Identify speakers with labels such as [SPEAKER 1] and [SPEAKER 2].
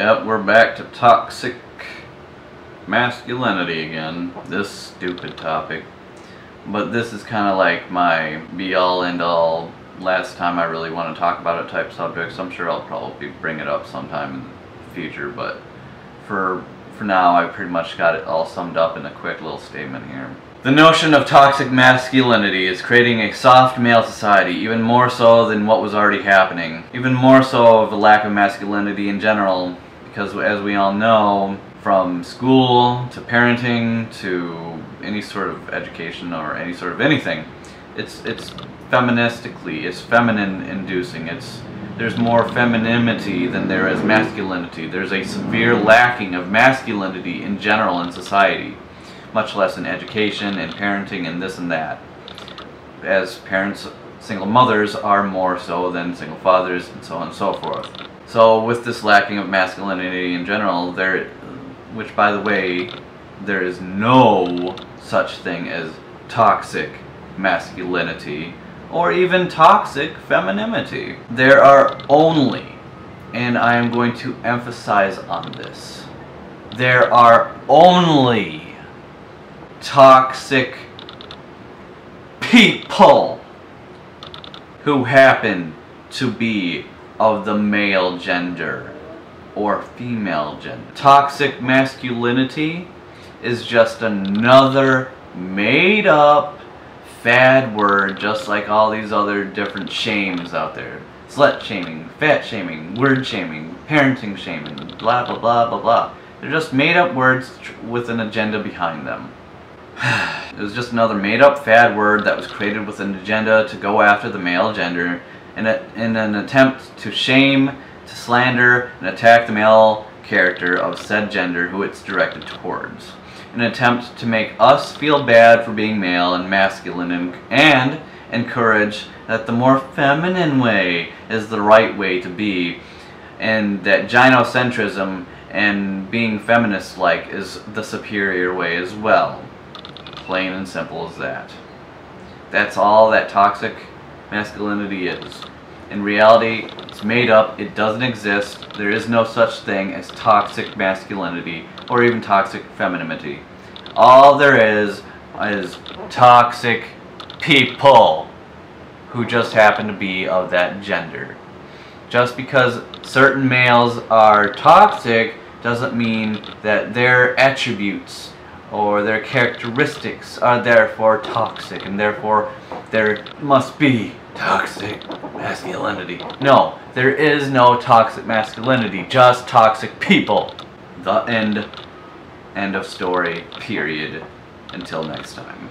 [SPEAKER 1] Yep, we're back to toxic masculinity again. This stupid topic. But this is kind of like my be-all, end-all, last time I really want to talk about it type subjects. I'm sure I'll probably bring it up sometime in the future, but for now I pretty much got it all summed up in a quick little statement here. The notion of toxic masculinity is creating a soft male society, even more so than what was already happening. Even more so of the lack of masculinity in general, because as we all know, from school to parenting to any sort of education or any sort of anything, it's feministically, it's feminine inducing. There's more femininity than there is masculinity. There's a severe lacking of masculinity in general in society, much less in education and parenting and this and that. As parents, single mothers are more so than single fathers, and so on and so forth. So with this lacking of masculinity in general, which by the way, there is no such thing as toxic masculinity or even toxic femininity. There are only, and I am going to emphasize on this, there are only toxic people who happen to be of the male gender or female gender. Toxic masculinity is just another made up fad word, just like all these other different shames out there. Slut shaming, fat shaming, word shaming, parenting shaming, blah blah blah blah blah. They're just made up words with an agenda behind them. It was just another made up fad word that was created with an agenda to go after the male gender in an attempt to shame, to slander, and attack the male character of said gender who it's directed towards. An attempt to make us feel bad for being male and masculine and encourage that the more feminine way is the right way to be, and that gynocentrism and being feminist-like is the superior way as well. Plain and simple as that. That's all that toxic masculinity is. In reality, it's made up, it doesn't exist, there is no such thing as toxic masculinity or even toxic femininity. All there is toxic people who just happen to be of that gender. Just because certain males are toxic doesn't mean that their attributes or their characteristics are therefore toxic and therefore there must be toxic masculinity. No, there is no toxic masculinity, just toxic people. The end of story, period. Until next time.